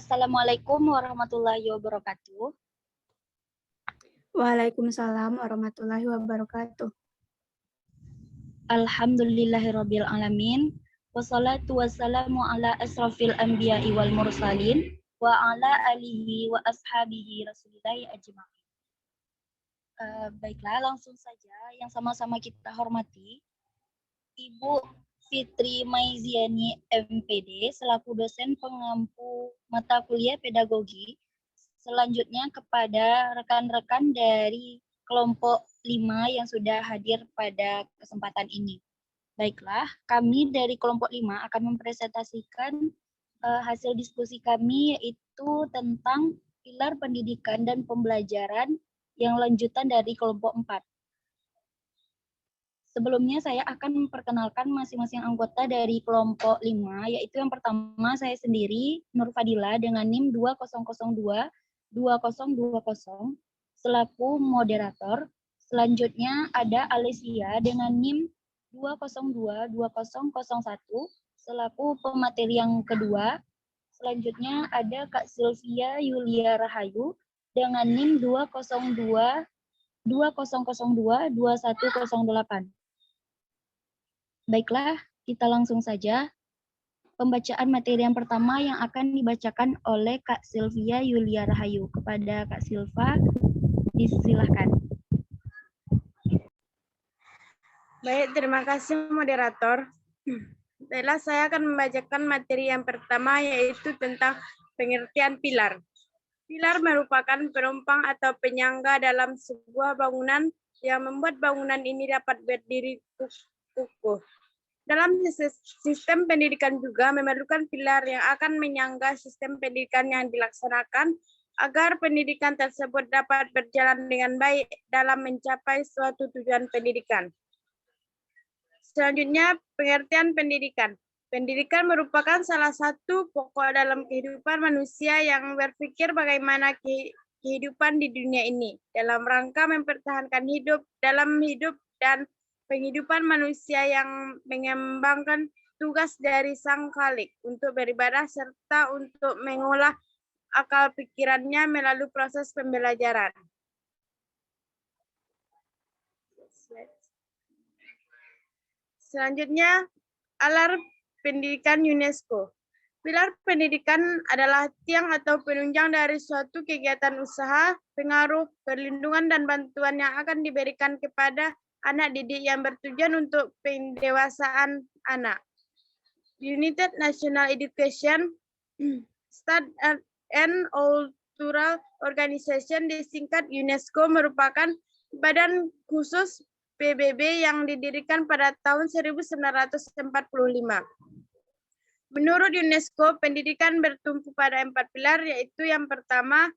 Assalamualaikum warahmatullahi wabarakatuh. Waalaikumsalam warahmatullahi wabarakatuh. Alhamdulillahirabbil alamin. Wassalatu wassalamu ala asrafil anbiya'i wal mursalin wa ala alihi wa ashabihi rasulillahi ajma'in. Baiklah, langsung saja yang sama-sama kita hormati Ibu Fitri Maiziani MPD selaku dosen pengampu mata kuliah pedagogi. Selanjutnya kepada rekan-rekan dari kelompok 5 yang sudah hadir pada kesempatan ini. Baiklah, kami dari kelompok 5 akan mempresentasikan hasil diskusi kami, yaitu tentang pilar pendidikan dan pembelajaran yang lanjutan dari kelompok 4. Sebelumnya saya akan memperkenalkan masing-masing anggota dari kelompok 5, yaitu yang pertama saya sendiri, Nur Fadila dengan NIM 2020 selaku moderator. Selanjutnya ada Alicia dengan NIM 2022001 selaku pemateri yang kedua. Selanjutnya ada Kak Sylvia Yulia Rahayu dengan NIM 20022108. Baiklah, kita langsung saja pembacaan materi yang pertama yang akan dibacakan oleh Kak Sylvia Yulia Rahayu. Kepada Kak Silva, disilahkan. Baik, terima kasih moderator. Baiklah, saya akan membacakan materi yang pertama, yaitu tentang pengertian pilar. Pilar merupakan penumpang atau penyangga dalam sebuah bangunan yang membuat bangunan ini dapat berdiri kukuh. Dalam sistem pendidikan juga memerlukan pilar yang akan menyangga sistem pendidikan yang dilaksanakan agar pendidikan tersebut dapat berjalan dengan baik dalam mencapai suatu tujuan pendidikan. Selanjutnya, pengertian pendidikan. Pendidikan merupakan salah satu pokok dalam kehidupan manusia yang berpikir bagaimana kehidupan di dunia ini dalam rangka mempertahankan hidup dan penghidupan manusia yang mengembangkan tugas dari Sang Khalik untuk beribadah serta untuk mengolah akal pikirannya melalui proses pembelajaran. Selanjutnya, pilar pendidikan UNESCO. Pilar pendidikan adalah tiang atau penunjang dari suatu kegiatan usaha, pengaruh, perlindungan, dan bantuan yang akan diberikan kepada anak didik yang bertujuan untuk pendewasaan anak. United National Education Study and Cultural Organization, disingkat UNESCO, merupakan badan khusus PBB yang didirikan pada tahun 1945. Menurut UNESCO, pendidikan bertumpu pada 4 pilar, yaitu yang pertama,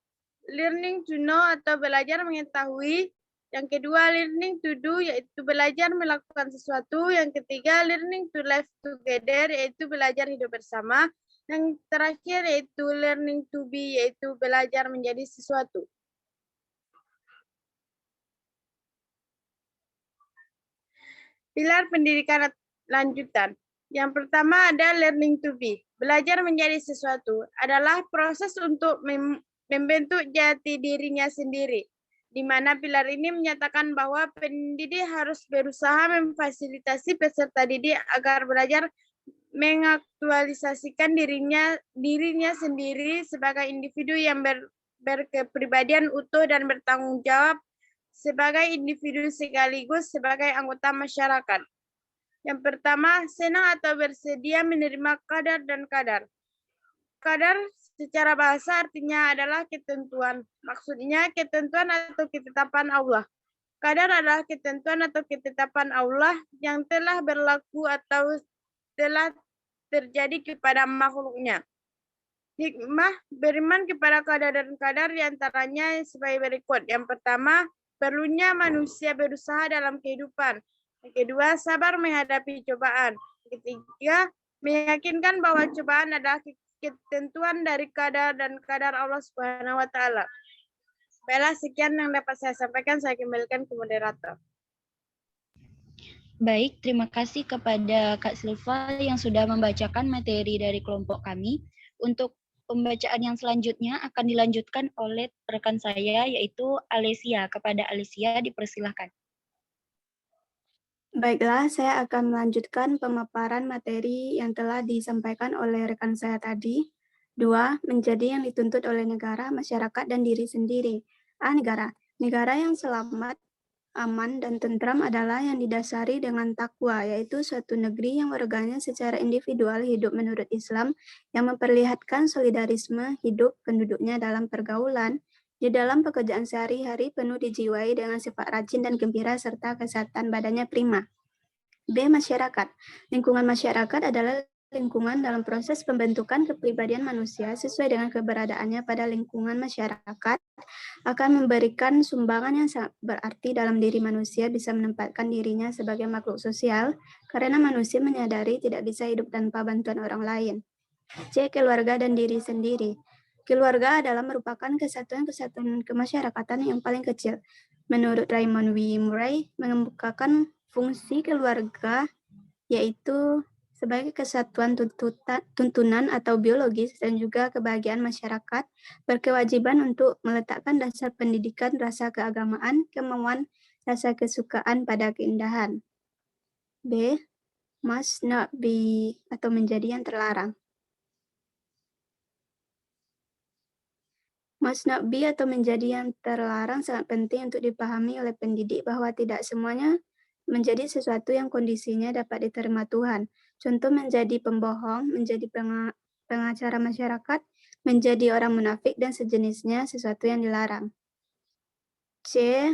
learning to know atau belajar mengetahui. Yang kedua, learning to do, yaitu belajar melakukan sesuatu. Yang ketiga, learning to live together, yaitu belajar hidup bersama. Yang terakhir, yaitu learning to be, yaitu belajar menjadi sesuatu. Pilar pendidikan lanjutan. Yang pertama ada learning to be. Belajar menjadi sesuatu adalah proses untuk membentuk jati dirinya sendiri, di mana pilar ini menyatakan bahwa pendidik harus berusaha memfasilitasi peserta didik agar belajar mengaktualisasikan dirinya sendiri sebagai individu yang berkepribadian utuh dan bertanggung jawab sebagai individu sekaligus sebagai anggota masyarakat. Yang pertama, senang atau bersedia menerima qadar dan qadar. Qadar secara bahasa artinya adalah ketentuan. Maksudnya ketentuan atau ketetapan Allah. Qadar adalah ketentuan atau ketetapan Allah yang telah berlaku atau telah terjadi kepada makhluknya. Hikmah beriman kepada qadar dan qadar diantaranya sebagai berikut. Yang pertama, perlunya manusia berusaha dalam kehidupan. Yang kedua, sabar menghadapi cobaan. Yang ketiga, meyakinkan bahwa cobaan adalah ketentuan dari qadar dan qadar Allah Subhanahu wa taala. Baiklah, sekian yang dapat saya sampaikan, saya kembalikan ke moderator. Baik, terima kasih kepada Kak Silva yang sudah membacakan materi dari kelompok kami. Untuk pembacaan yang selanjutnya akan dilanjutkan oleh rekan saya, yaitu Alesia. Kepada Alesia dipersilahkan. Baiklah, saya akan melanjutkan pemaparan materi yang telah disampaikan oleh rekan saya tadi. 2. Menjadi yang dituntut oleh negara, masyarakat, dan diri sendiri. A. Negara. Negara yang selamat, aman, dan tentram adalah yang didasari dengan takwa, yaitu suatu negeri yang warganya secara individual hidup menurut Islam, yang memperlihatkan solidarisme hidup penduduknya dalam pergaulan, di dalam pekerjaan sehari-hari penuh dijiwai dengan sifat rajin dan gembira serta kesehatan badannya prima. B. Masyarakat. Lingkungan masyarakat adalah lingkungan dalam proses pembentukan kepribadian manusia sesuai dengan keberadaannya pada lingkungan masyarakat akan memberikan sumbangan yang sangat berarti dalam diri manusia bisa menempatkan dirinya sebagai makhluk sosial karena manusia menyadari tidak bisa hidup tanpa bantuan orang lain. C. Keluarga dan diri sendiri. Keluarga adalah merupakan kesatuan-kesatuan kemasyarakatan yang paling kecil. Menurut Raymond W. Murray, mengemukakan fungsi keluarga yaitu sebagai kesatuan tuntunan atau biologis dan juga kebahagiaan masyarakat berkewajiban untuk meletakkan dasar pendidikan rasa keagamaan, kemauan, rasa kesukaan pada keindahan. B. Must not be atau menjadi yang terlarang. Must not be atau menjadi yang terlarang sangat penting untuk dipahami oleh pendidik bahwa tidak semuanya menjadi sesuatu yang kondisinya dapat diterima Tuhan. Contoh menjadi pembohong, menjadi pengacara masyarakat, menjadi orang munafik, dan sejenisnya sesuatu yang dilarang. C.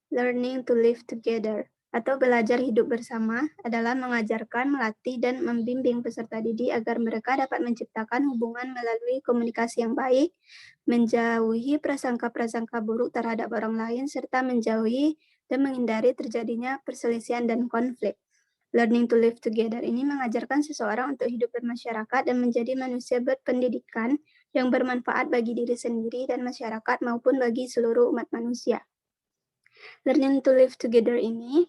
Learning to live together atau belajar hidup bersama adalah mengajarkan, melatih, dan membimbing peserta didik agar mereka dapat menciptakan hubungan melalui komunikasi yang baik, menjauhi prasangka-prasangka buruk terhadap orang lain, serta menjauhi dan menghindari terjadinya perselisihan dan konflik. Learning to live together ini mengajarkan seseorang untuk hidup bermasyarakat dan menjadi manusia berpendidikan yang bermanfaat bagi diri sendiri dan masyarakat maupun bagi seluruh umat manusia. Learning to live together ini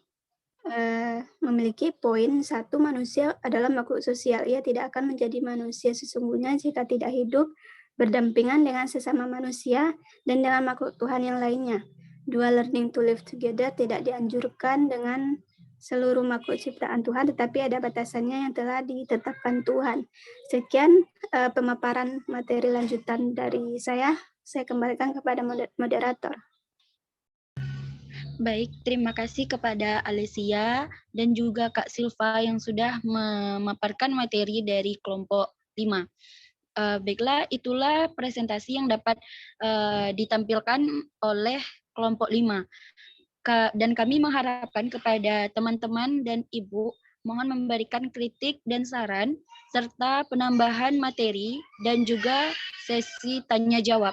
memiliki poin 1, manusia adalah makhluk sosial. Ia tidak akan menjadi manusia sesungguhnya jika tidak hidup berdampingan dengan sesama manusia dan dengan makhluk Tuhan yang lainnya. 2. Learning to live together tidak dianjurkan dengan seluruh makhluk ciptaan Tuhan, tetapi ada batasannya yang telah ditetapkan Tuhan. Sekian pemaparan materi lanjutan dari saya. Saya kembalikan kepada moderator. Baik, terima kasih kepada Alesia dan juga Kak Silva yang sudah memaparkan materi dari kelompok 5. Baiklah, itulah presentasi yang dapat ditampilkan oleh kelompok 5. Dan kami mengharapkan kepada teman-teman dan Ibu mohon memberikan kritik dan saran serta penambahan materi dan juga sesi tanya jawab.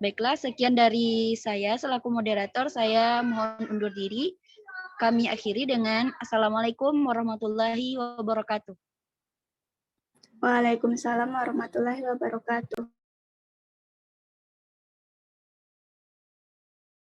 Baiklah, sekian dari saya selaku moderator. Saya mohon undur diri. Kami akhiri dengan Assalamualaikum warahmatullahi wabarakatuh. Waalaikumsalam warahmatullahi wabarakatuh.